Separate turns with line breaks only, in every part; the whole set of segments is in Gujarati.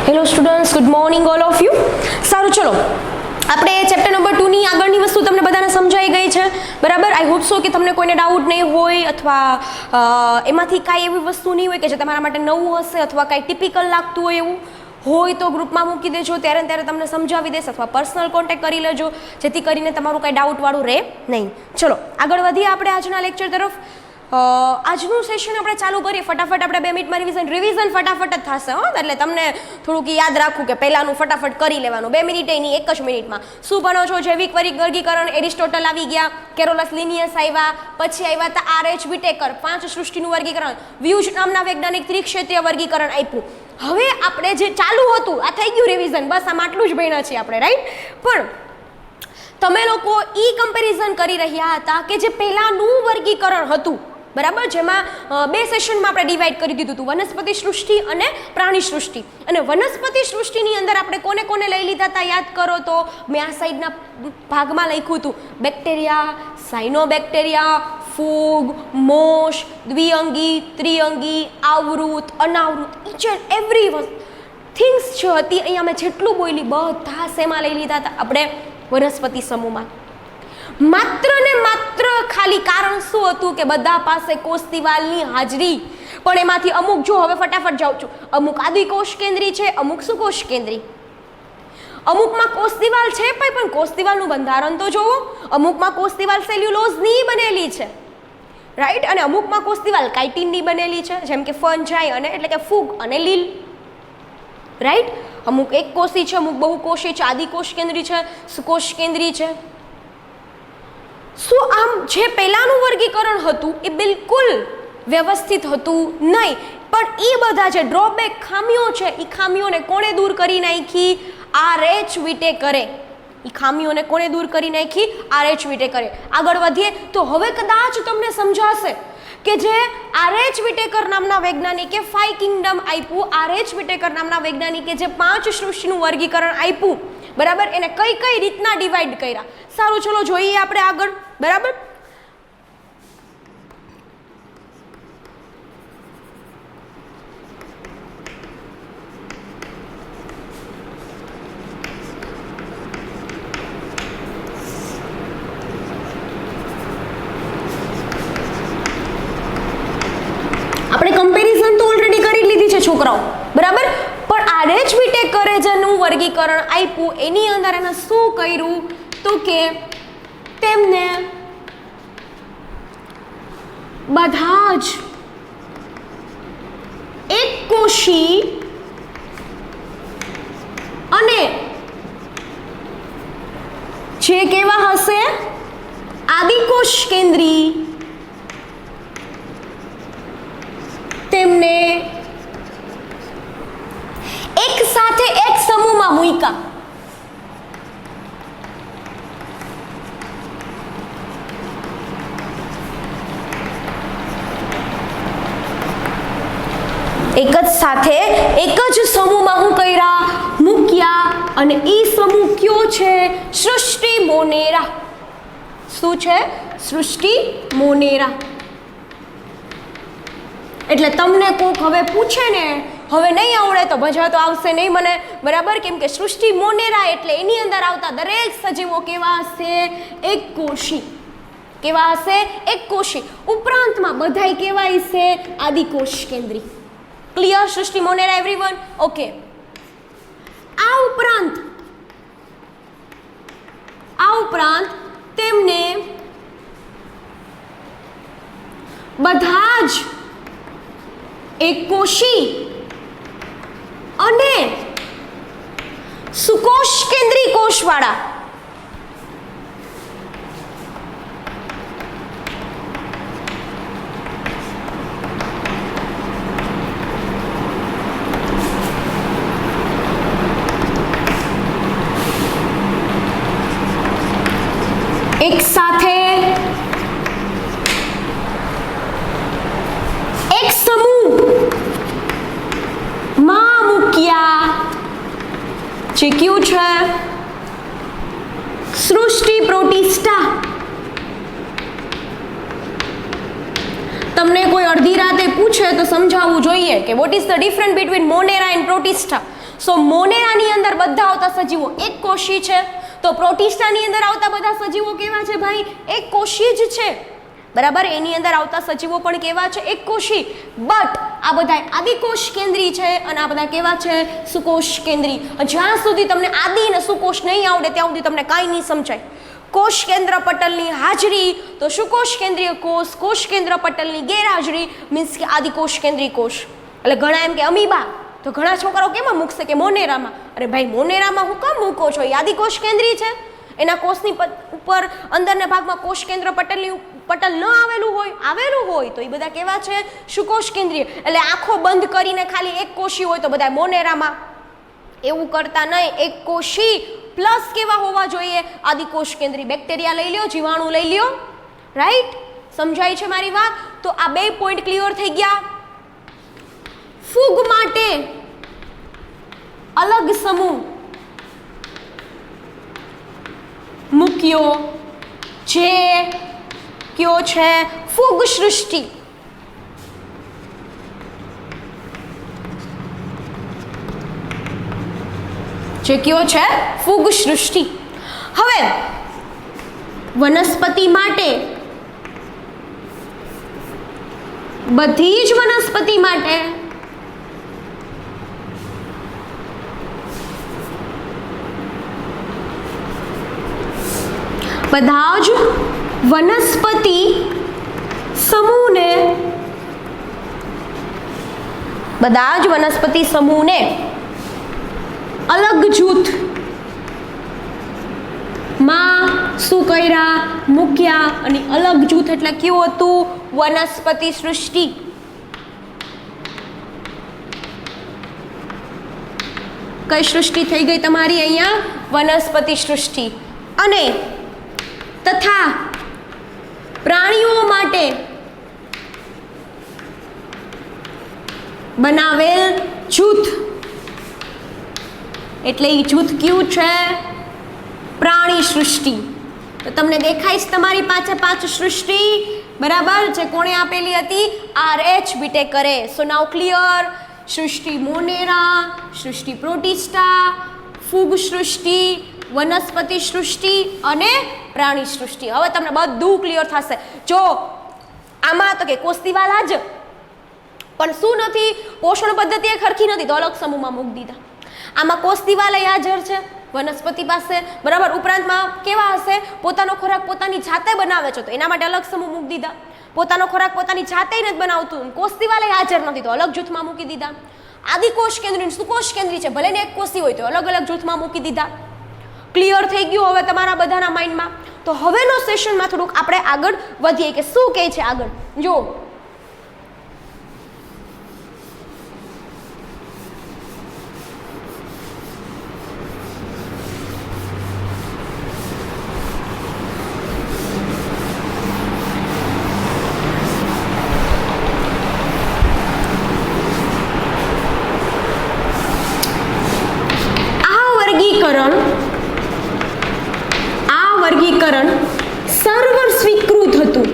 Hello students, good morning all of you. સારું, ચલો આપણે ચેપ્ટર નંબર 2 ની આગળની વસ્તુ તમને બધાને સમજાઈ ગઈ છે, બરાબર? આઈ હોપ સો કે તમને કોઈને ડાઉટ નહીં હોય અથવા એમાંથી કાંઈ એવી વસ્તુ નહીં હોય કે જે તમારા માટે નવું હશે અથવા કાંઈ ટિપિકલ લાગતું હોય એવું હોય તો ગ્રુપમાં મૂકી દેજો, ત્યારે ત્યારે તમને સમજાવી દેશે અથવા પર્સનલ કોન્ટેક્ટ કરી લેજો, જેથી કરીને તમારું કાંઈ ડાઉટવાળું રહે નહીં. ચલો આગળ વધીએ આપણે આજના લેક્ચર તરફ. આજનું સેશન આપણે ચાલુ કરીએ. ફટાફટ આપણે 2 મિનિટમાં રિવિઝન ફટાફટ જ થશે હો, એટલે તમને થોડુંક યાદ રાખવું કે પહેલાંનું ફટાફટ કરી લેવાનું. 2 મિનિટે નહીં, 1 જ મિનિટમાં. શું ભણો છો? જૈવિક વર્ગીકરણ, એરિસ્ટોટલ આવી ગયા, કેરોલસ લિનિયસ આવ્યા, પછી આવ્યા હતા આર.એચ. વિટેકર, 5 સૃષ્ટિનું વર્ગીકરણ, વ્યુજ નામના વૈજ્ઞાનિક ત્રિક્ષેત્રીય વર્ગીકરણ આપ્યું. હવે આપણે જે ચાલુ હતું આ થઈ ગયું રિવિઝન, બસ આમ આટલું જ ભણ્યા છીએ આપણે, રાઈટ? પણ તમે લોકો કમ્પેરિઝન કરી રહ્યા હતા કે જે પહેલાંનું વર્ગીકરણ હતું, બરાબર, જેમાં 2 સેશનમાં આપણે ડિવાઈડ કરી દીધું હતું, વનસ્પતિ સૃષ્ટિ અને પ્રાણી સૃષ્ટિ. અને વનસ્પતિ સૃષ્ટિની અંદર આપણે કોને કોને લઈ લીધા હતા યાદ કરો તો મેં આ સાઈડના ભાગમાં લખ્યું હતું: બેક્ટેરિયા, સાયનોબેક્ટેરિયા, ફૂગ, મોશ, દ્વિઅંગી, ત્રિઅંગી, આવૃત, અનાવૃત, ઈચ એન્ડ એવરી થિંગ્સ જે હતી અહીંયા મેં જેટલું બોલી બધા શેમાં લઈ લીધા હતા આપણે? વનસ્પતિ સમૂહમાં. માત્ર ને માત્ર ખાલી કારણ શું હતું કે બધા પાસે કોષ દિવાલની હાજરી. પણ એમાંથી અમુક, જો હવે ફટાફટ જાઉં છું, અમુક આદિકોષ કેન્દ્રી છે, અમુક સુકોષ કેન્દ્રી. અમુકમાં કોષ દિવાલ છે પણ કોષ દિવાલનું બંધારણ તો જોવો. અમુકમાં કોષ દિવાલ સેલ્યુલોઝની બનેલી છે, રાઈટ? અને અમુકમાં કોષ દિવાલ કાઇટિનની બનેલી છે, જેમ કે ફંજાઈ અને એટલે કે ફૂગ અને લીલ, રાઈટ? અમુક એક કોષી છે, અમુક બહુકોષી છે, આદિકોષ કેન્દ્રી છે, સુકોષ કેન્દ્રી છે. શું આમ જે પહેલાંનું વર્ગીકરણ હતું એ બિલકુલ વ્યવસ્થિત હતું નહીં, પણ એ બધા જે ડ્રોબેક ખામીઓ છે એ ખામીઓને કોણે દૂર કરી નાખી? આર.એચ. વિટેકરે. એ ખામીઓને કોણે દૂર કરી નાખી? આર.એચ. વિટેકરે. આગળ વધીએ તો હવે કદાચ તમને સમજાશે કે જે આર.એચ. વિટેકર નામના વૈજ્ઞાનિકે 5 કિંગડમ આપ્યું, આર.એચ. વિટેકર નામના વૈજ્ઞાનિકે જે 5 સૃષ્ટિનું વર્ગીકરણ આપ્યું, બરાબર, એને કઈ કઈ રીતના ડિવાઈડ કર્યા. સારું, ચલો જોઈએ આપણે આગળ, બરાબર? આપણે કમ્પેરિઝન તો ઓલરેડી કરી લીધી છે છોકરાઓ, બરાબર? પણ આર.એચ. વિટેકરે જેનું વર્ગીકરણ આપ્યું એની અંદર એને શું કર્યું તો કે તેમને બધા જ એક કોષી અને જે કેવા હશે આદિકોષ કેન્દ્રી તેમને એક સાથે એક સમૂહમાં મૂક્યા. એક જ સાથે એક જ સમૂહમાં હું કર્યા? મૂક્યા. અને એ સમૂહ કયો છે? સૃષ્ટિ મોનેરા. શું છે? સૃષ્ટિ મોનેરા. એટલે તમને કોક હવે પૂછે ને, હવે નહીં આવડે તો મજા તો આવશે નહીં મને, બરાબર? કેમ કે સૃષ્ટિ મોનેરા એટલે એની અંદર આવતા દરેક સજીવો કેવા હશે? એક કોષી. કેવા હશે? એક કોષી. ઉપરાંતમાં બધાય કેવા હશે? આદિકોષ કેન્દ્રી. ક્લિયર? સૃષ્ટિ મોનેરા એવરીવન? ઓકે. આ ઉપરાંત તેમને બધા જ એક કોષી અને સુકોષ કેન્દ્રી કોષવાળા એક સાથે એક સમૂહમાં મૂક્યા, જે કયું છે? સૃષ્ટિ પ્રોટિસ્ટા. તમને કોઈ અડધી રાતે પૂછે તો સમજાવવું જોઈએ કે what is the difference between Monera and Protista. So મોનેરાની અંદર બધા આવતા સજીવો એક કોષી છે, તો પ્રોટિસ્ટાની અંદર આવતા બધા સજીવો કેવા છે ભાઈ? એક કોષી જ છે, બરાબર. એની અંદર આવતા સજીવો પણ કેવા છે? એક કોષી. બટ આ બધા આદિકોષ કેન્દ્રી છે અને આ બધા કેવા છે? સુકોષ કેન્દ્રી. જ્યાં સુધી તમને આદિ અને સુકોષ નહીં આવડે ત્યાં સુધી તમને કાંઈ નહીં સમજાય. કોષ કેન્દ્ર પટલની હાજરી તો સુકોષ કેન્દ્રીય કોષ, કોષ કેન્દ્ર પટલની ગેરહાજરી મીન્સ કે આદિકોષ કેન્દ્રી કોષ. એટલે ઘણા એમ કે અમીબા, તો ઘણા છોકરાઓ કેમાં મૂકશે કે મોનેરામાં. અરે ભાઈ મોનેરામાં હું કામ મૂકો છો? એ આદિકોષ કેન્દ્રી છે. એના કોષની ઉપર અંદરના ભાગમાં કોષ કેન્દ્ર પટલ ન આવેલું હોય તો એ બધા કેવા છે? સુકોષ કેન્દ્રીય. એટલે આંખો બંધ કરીને ખાલી એક કોષી હોય તો બધા મોનેરામાં. એવું કરતા નહીં, એક કોષી પ્લસ કેવા હોવા જોઈએ? આદિકોષ કેન્દ્રી. બેક્ટેરિયા લઈ લ્યો, જીવાણુ લઈ લ્યો, રાઈટ? સમજાય છે મારી વાત? તો આ બે પોઈન્ટ ક્લિયર થઈ ગયા. ફૂગ માટે અલગ સમૂહ મૂક્યો જે કયો છે? ફૂગ સૃષ્ટિ. જે કયો છે? ફૂગ સૃષ્ટિ. હવે વનસ્પતિ માટે, બધી જ વનસ્પતિ માટે બધા જ વનસ્પતિ સમૂહને અલગ જૂથ માં શું કર્યા? મૂક્યા. અને અલગ જૂથ એટલે કેવું હતું? વનસ્પતિ સૃષ્ટિ. કઈ સૃષ્ટિ થઈ ગઈ તમારી અહીંયા? વનસ્પતિ સૃષ્ટિ. અને તથા પ્રાણીઓ માટે બનાવેલ જૂથ એટલે એ જૂથ કયું છે? પ્રાણી સૃષ્ટિ. તો તમને દેખાય છે તમારી પાસે 5 સૃષ્ટિ, બરાબર? જે કોણે આપેલી હતી? RH વિટેકરે. સો નાઉ ક્લિયર. સૃષ્ટિ મોનેરા, સૃષ્ટિ પ્રોટિસ્ટા, ફૂગ સૃષ્ટિ, વનસ્પતિ સૃષ્ટિ અને પ્રાણી સૃષ્ટિ. હવે તમને બધું ક્લિયર થશે. જો આમાં તો કે કોષદિવાલ જ પણ શું નથી? પોષણ પદ્ધતિ એ ખરખી નથી તો અલગ સમૂહમાં મૂકી દીધા. આમાં કોષદિવાલ હાજર છે વનસ્પતિ પાસે, બરાબર. ઉપરાંતમાં કેવા હશે? પોતાનો ખોરાક પોતાની જાતે બનાવે છે તો એના માટે અલગ સમૂહ મૂકી દીધા. પોતાનો ખોરાક પોતાની જાતે નથી બનાવતું, કોષદિવાલ હાજર નથી તો અલગ જૂથમાં મૂકી દીધા. આદિકોષ કેન્દ્રી, સુકોષ કેન્દ્રી છે, ભલે ને એક કોષી હોય તો અલગ અલગ જૂથમાં મૂકી દીધા. ક્લિયર થઈ ગયું હવે તમારા બધાના માઇન્ડમાં? તો હવેનો સેશનમાં થોડુંક આપણે આગળ વધીએ કે શું કહે છે આગળ. જો વર્ગીકરણ સર્વ સ્વીકૃત હતું.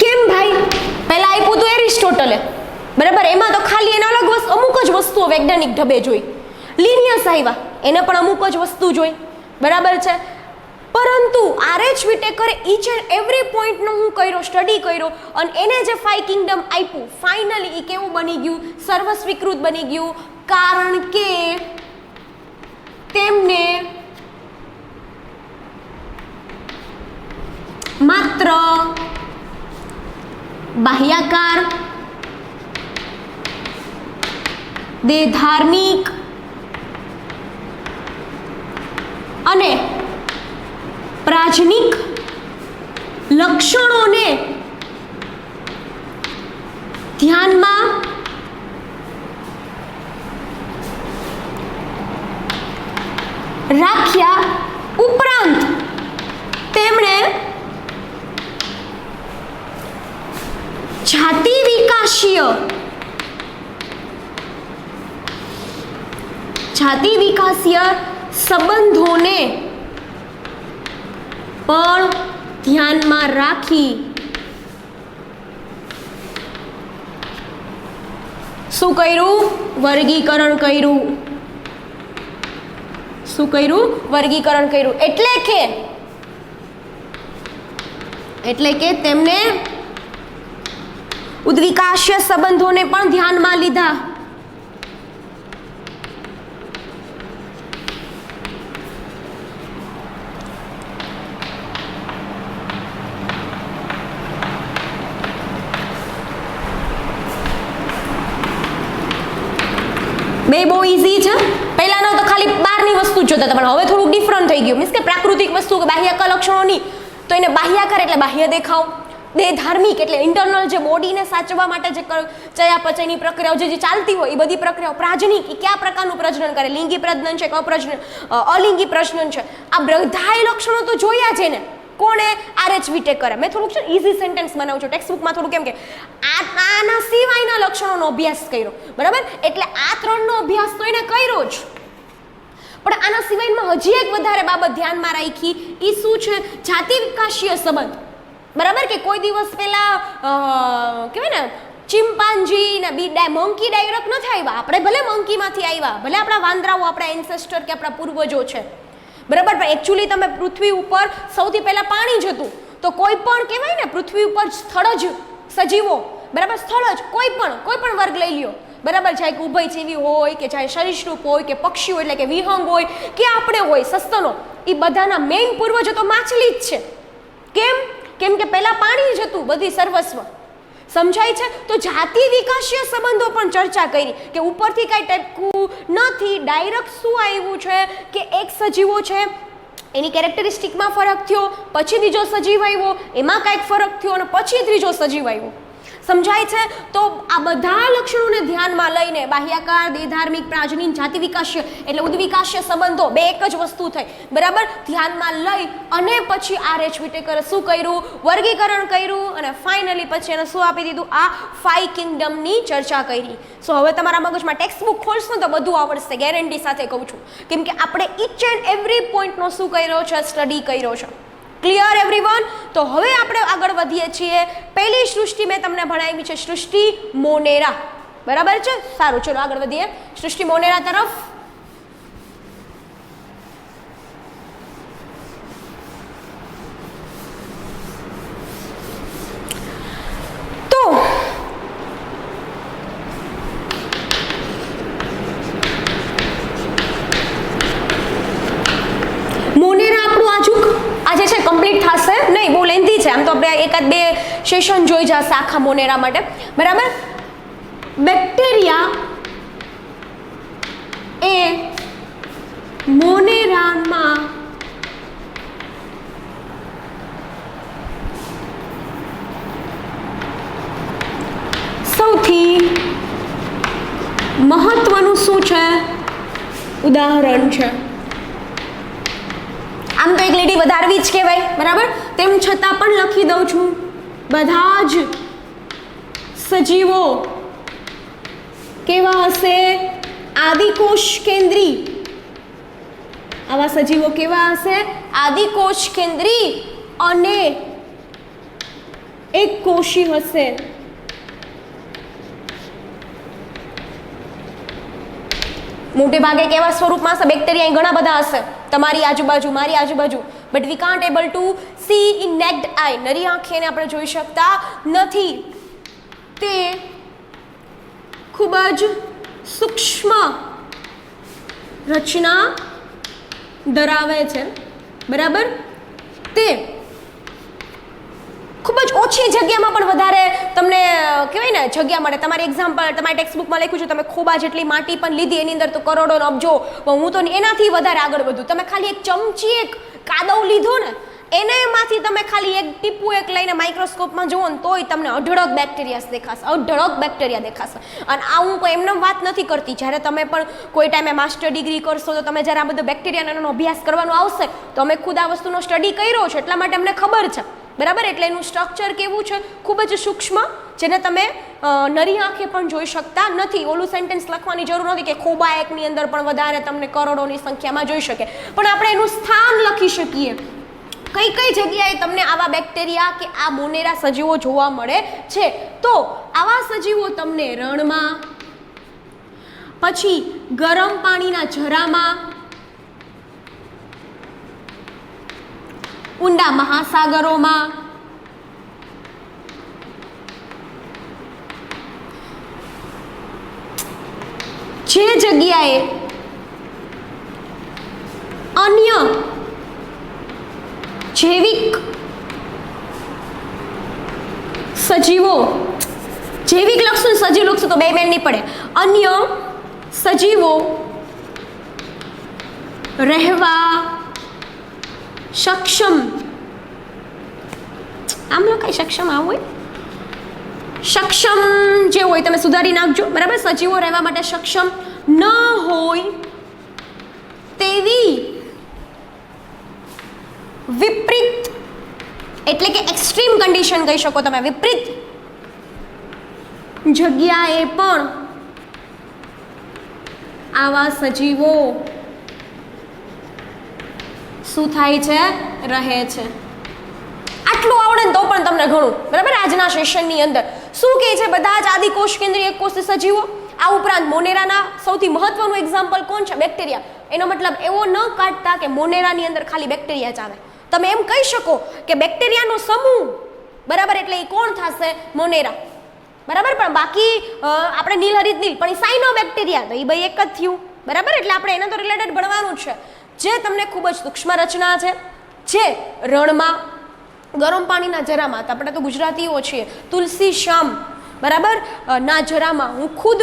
કેમ ભાઈ? પહેલા આપ્યું હતું એરિસ્ટોટલે, બરાબર. એમાં તો ખાલી એના અમુક જ વસ્તુઓ વૈજ્ઞાનિક ઢબે જોઈ. લિનિયસ આવ્યા, એને પણ અમુક જ વસ્તુ જોઈ, બરાબર છે. પરંતુ RH વિટેકરે ઈચ એન્ડ એવરી પોઈન્ટનો હું સ્ટડી કર્યો અને એને જે 5 કિંગડમ આપ્યું, ફાઇનલી એ કેવું બની ગયું? સર્વ સ્વીકૃત બની ગયું. કારણ કે તેમને માત્ર બાહ્યાકાર, દેહધાર્મિક અને પ્રાજનિક લક્ષણોને ધ્યાનમાં રાખ્યા ઉપરાંત તેમણે જાતિ વિકાસીય સંબંધોને પણ ધ્યાનમાં રાખી શું કર્યું? વર્ગીકરણ કર્યું. શું કર્યું? વર્ગીકરણ કર્યું. એટલે કે તેમને ઉદ્વિકાશ્ય સંબંધોને પણ ધ્યાનમાં લીધા. બે બહુ ઈઝી છે. પહેલાનો તો ખાલી બહારની વસ્તુ જ જોતા હતા, પણ હવે થોડુંક ડિફરન્ટ થઈ ગયું. મીન્સ કે પ્રાકૃતિક વસ્તુ કે બાહ્યક લક્ષણો નહીં, તો એને બાહ્યાકાર એટલે બાહ્ય દેખાવ, દેહ ધાર્મિક એટલે ઇન્ટરનલ જે બોડીને સાચવવા માટે જે ચયાપચયની પ્રક્રિયાઓ જે ચાલતી હોય એ બધી પ્રક્રિયાઓ. પ્રાજનિક એ કયા પ્રકારનું પ્રજનન કરે, લિંગી પ્રજનન છે કે અલિંગી પ્રજનન છે, આ બધાય લક્ષણો તો જોયા છે ને. કોણે? RH વિટેકરે. મેં થોડુંક છે ઈઝી સેન્ટેન્સ બનાવું છું, ટેક્સ્ટબુકમાં થોડુંક કેમ કે આના સિવાયના લક્ષણોનો અભ્યાસ કર્યો, બરાબર? એટલે આ ત્રણનો અભ્યાસ તો એને કર્યો જ, પણ આના સિવાયમાં હજી એક વધારે બાબત ધ્યાનમાં રાખી. એ શું છે? જાતિ વિકાસીય સંબંધ. બરાબર? કે કોઈ દિવસ પહેલા કહેવાય ને ચિમ્પાન્જી ને મંકી ડાયરેક્ટ નથી આવ્યા. આપણે ભલે મંકીમાંથી આવ્યા, ભલે આપણા વાંદરાઓ આપણા એન્સેસ્ટર કે આપણા પૂર્વજો છે, બરાબર? પણ એકચ્યુઅલી તમે પૃથ્વી ઉપર સૌથી પહેલા પાણી જ હતું. તો કોઈ પણ કહેવાય ને પૃથ્વી ઉપર સ્થળ જ સજીવો, બરાબર? સ્થળ જ કોઈ પણ વર્ગ લઈ લ્યો, બરાબર? ચાહે કે ઉભયજીવી હોય કે ચાહે સરીસૃપ હોય કે પક્ષીઓ એટલે કે વિહંગ હોય કે આપણે હોય સસ્તનો, એ બધાના મેઇન પૂર્વજો તો માછલી જ છે. કેમ કે પહેલા પાણી જ હતું, બધી સર્વસ્વ. સમજાય છે? તો જાતિ વિકાસીય સંબંધો પણ ચર્ચા કરી કે ઉપરથી કાંઈ ટપકું નથી, ડાયરેક્ટ શું આવ્યું છે કે એક સજીવો છે એની કેરેક્ટરિસ્ટિકમાં ફરક થયો, પછી બીજો સજીવ આવ્યો એમાં કાંઈક ફરક થયો અને પછી ત્રીજો સજીવ આવ્યો. સમજાય છે? તો આ બધા લક્ષણોને ધ્યાનમાં લઈને બાહ્યાકાર, દેહધાર્મિક, પ્રાજનીન, જાતિ વિકાસીય એટલે ઉદ્વિકાસીય સંબંધો બે એક જ વસ્તુ થઈ, બરાબર? ધ્યાનમાં લઈ અને પછી RH વિટેકરે શું કર્યું? વર્ગીકરણ કર્યું અને ફાઇનલી પછી એને શું આપી દીધું? આ 5 કિંગડમની ચર્ચા કરી. સો હવે તમારા મગજમાં ટેક્સ્ટબુક ખોલશો તો બધું આવડશે, ગેરંટી સાથે કહું છું, કેમ કે આપણે ઈચ એન્ડ એવરી પોઈન્ટનો શું કર્યો છે? સ્ટડી કર્યો છે. Clear everyone? તો હવે આપણે આગળ વધીએ છીએ. પહેલી સૃષ્ટિ મેં તમને ભણાવી છે સૃષ્ટિ મોનેરા, બરાબર છે? સારું, ચલો આગળ વધીએ સૃષ્ટિ મોનેરા તરફ. તો મોનેરા આપણું આજે છે કમ્પ્લીટ થશે નહીં, બહુ લેન્ધી છે. આમ તો આપણે એકાદ બે સેશન જોઈ જશે આખા મોનેરા માટે, બરાબર? બેક્ટેરિયા એ મોનેરામાં સૌથી મહત્વનું શું છે? ઉદાહરણ છે. આમ તો એક લીટી વધારવી જ કહેવાય, બરાબર? તેમ છતાં પણ લખી દઉં છું, બધા જ સજીવો કેવા હશે? આદિકોષ કેન્દ્રી. આવા સજીવો કેવા હશે? આદિકોષ કેન્દ્રી અને એક કોષી હશે. મોટે ભાગે કેવા સ્વરૂપમાં હશે? બેક્ટેરિયા ઘણા બધા હશે તમારી આજુબાજુ, મારી આજુબાજુ, but we can't able to see in naked eye. નરી આંખે એને આપણે જોઈ શકતા નથી. તે ખૂબ જ સૂક્ષ્મ રચના ધરાવે છે, બરાબર? તે ખૂબ જ ઓછી જગ્યામાં પણ વધારે તમને કહેવાય ને જગ્યા મળે. તમારી એક્ઝામ્પલ તમારી ટેક્સ્ટબુકમાં લખ્યું છે, તમે ખોબા જેટલી માટી પણ લીધી, એની અંદર તો કરોડો અબજો, હું તો એનાથી વધારે આગળ વધું. તમે ખાલી એક ચમચી એક કાદવ લીધો ને, એનામાંથી તમે ખાલી એક ટીપું એક લઈને માઇક્રોસ્કોપમાં જુઓ ને તોય તમને અઢળક બેક્ટેરિયા દેખાશે, અઢળક બેક્ટેરિયા દેખાશે. અને આ હું કોઈ એમને વાત નથી કરતી. જ્યારે તમે પણ કોઈ ટાઈમે માસ્ટર ડિગ્રી કરશો તો તમે જ્યારે આ બધો બેક્ટેરિયાનો અભ્યાસ કરવાનો આવશે તો અમે ખુદ આ વસ્તુનો સ્ટડી કર્યો છે, એટલા માટે અમને ખબર છે, બરાબર? એટલે એનું સ્ટ્રક્ચર કેવું છે? ખૂબ જ સૂક્ષ્મ, જેને તમે નરી આંખે પણ જોઈ શકતા નથી. ઓલું સેન્ટેન્સ લખવાની જરૂર નથી કે ખોબા એકની અંદર પણ વધારે તમને કરોડોની સંખ્યામાં જોઈ શકે, પણ આપણે એનું સ્થાન લખી શકીએ. કઈ કઈ જગ્યાએ તમને આવા બેક્ટેરિયા કે આ મોનેરા સજીવો જોવા મળે છે? તો આવા સજીવો તમને રણમાં, પછી ગરમ પાણીના ઝરામાં, ઊંડા મહાસાગરોમાં, જે જગ્યાએ અન્ય જૈવિક સજીવો, જૈવિક લક્ષણ સજીવ લક્ષણ તો બે મેન નહીં પડે, અન્ય સજીવો રહેવા સક્ષમ, આમ લખાય સક્ષમ, આવું હોય સક્ષમ જે હોય તમે સુધારી નાખજો, બરાબર. સજીવો રહેવા માટે સક્ષમ ન હોય તેવી વિપરીત, એટલે કે એક્સ્ટ્રીમ કન્ડિશન કહી શકો તમે, વિપરીત જગ્યાએ પણ આવા સજીવો શું થાય છે? રહે છે. આટલું આવડે ને તો પણ તમને ઘણું, બરાબર. આજના સેશનની અંદર શું કહે છે? બધા જ આદિકોષ કેન્દ્રીય એકકોષી સજીવો. આ ઉપરાંત મોનેરાના સૌથી મહત્વનું એક્ઝામ્પલ કોણ છે? બેક્ટેરિયા. એનો મતલબ એવો ન કાઢતા કે મોનેરાની અંદર ખાલી બેક્ટેરિયા જ આવે. તમે એમ કહી શકો કે બેક્ટેરિયાનો સમૂહ, બરાબર, એટલે એ કોણ થશે? મોનેરા, બરાબર. પણ બાકી આપણે નીલહરિત નીલ, પણ એ સાયનોબેક્ટેરિયા, તો એ ભાઈ એક જ થયું, બરાબર. એટલે આપણે એના તો રિલેટેડ ભણવાનું છે, જે તમને ખૂબ જ સૂક્ષ્મ રચના છે, જે રણમાં, ગરમ પાણીના જરામાં, આપણે તો ગુજરાતીઓ છીએ, તુલસી શ્યામ, બરાબર, ના જરામાં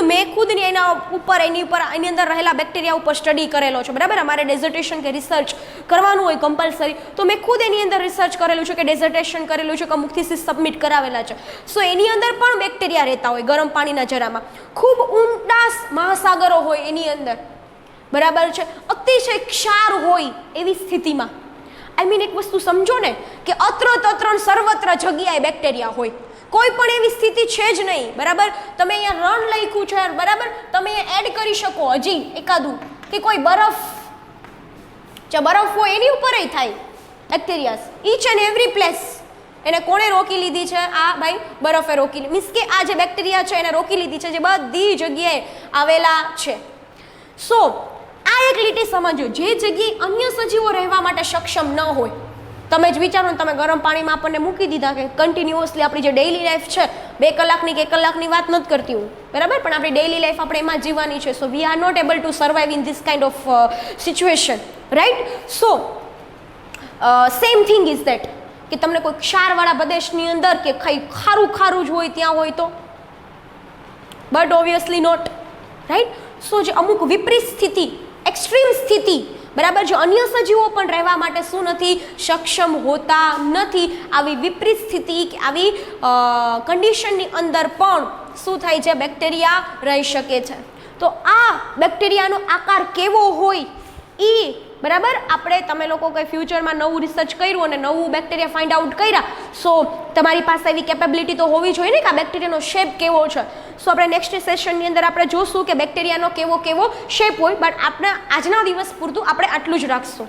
મેં ખુદની એના ઉપર એની અંદર રહેલા બેક્ટેરિયા ઉપર સ્ટડી કરેલો છે, બરાબર. અમારે ડેઝર્ટેશન કે રિસર્ચ કરવાનું હોય કમ્પલસરી, તો મેં ખુદ એની અંદર રિસર્ચ કરેલું છે, કે ડેઝર્ટેશન કરેલું છે, કે અમુક થીસીસ સબમિટ કરાવેલા છે. સો એની અંદર પણ બેક્ટેરિયા રહેતા હોય ગરમ પાણીના જરામાં. ખૂબ ઊંડા મહાસાગરો હોય એની અંદર, બરાબર છે, અતિશય ક્ષાર હોય એવી સ્થિતિમાં. આઈ મીન એક વસ્તુ સમજો ને કે અત્ર તત્ર સર્વત્ર જગ્યાએ બેક્ટેરિયા હોય. કોઈ પણ એવી સ્થિતિ છે જ નહીં, બરાબર. તમે અહીંયા રણ લખ્યું છે, બરાબર, તમે એડ કરી શકો હજી એકાદું, કે કોઈ બરફ, જે બરફ હોય એની ઉપર થાય બેક્ટેરિયાસ, ઈચ એન્ડ એવરી પ્લેસ. એને કોણે રોકી લીધી છે? આ ભાઈ બરફે રોકી, મીન્સ કે આ જે બેક્ટેરિયા છે એને રોકી લીધી છે, જે બધી જગ્યાએ આવેલા છે. સો આ એક લીટી સમજો, જે જગ્યાએ અન્ય સજીવો રહેવા માટે સક્ષમ ન હોય. તમે જ વિચારો ને, તમે ગરમ પાણીમાં આપણને મૂકી દીધા, કે કન્ટિન્યુઅસલી આપણી જે ડેઇલી લાઈફ છે, 2 કલાકની કે 1 કલાકની વાત નથી કરતી હું, બરાબર, પણ આપણી ડેઇલી લાઈફ આપણે એમાં જીવવાની છે. So we are not able to survive in this kind of situation, right. So same thing is that, કે તમને કોઈ ક્ષારવાળા પ્રદેશની અંદર કે ખારું ખારું જ હોય ત્યાં હોય તો, બટ ઓબ્વિયસલી નોટ, રાઈટ. સો જે અમુક વિપરીત સ્થિતિ, એક્સ્ટ્રીમ સ્થિતિ, બરાબર, જો અન્ય સજીવો પણ રહેવા માટે શું નથી? સક્ષમ હોતા નથી. આવી વિપરીત સ્થિતિ કે આવી કન્ડિશનની અંદર પણ શું થાય છે? બેક્ટેરિયા રહી શકે છે. તો આ બેક્ટેરિયાનો આકાર કેવો હોય એ, બરાબર, આપણે તમે લોકો કંઈ ફ્યુચરમાં નવું રિસર્ચ કર્યું અને નવું બેક્ટેરિયા ફાઇન્ડ આઉટ કર્યા, સો તમારી પાસે એવી કેપેબિલિટી તો હોવી જોઈએ ને કે આ બેક્ટેરિયાનો શેપ કેવો છે. સો આપણે નેક્સ્ટ સેશનની અંદર આપણે જોશું કે બેક્ટેરિયાનો કેવો શેપ હોય. બટ આપણે આજના દિવસ પૂરતું આપણે આટલું જ રાખશું.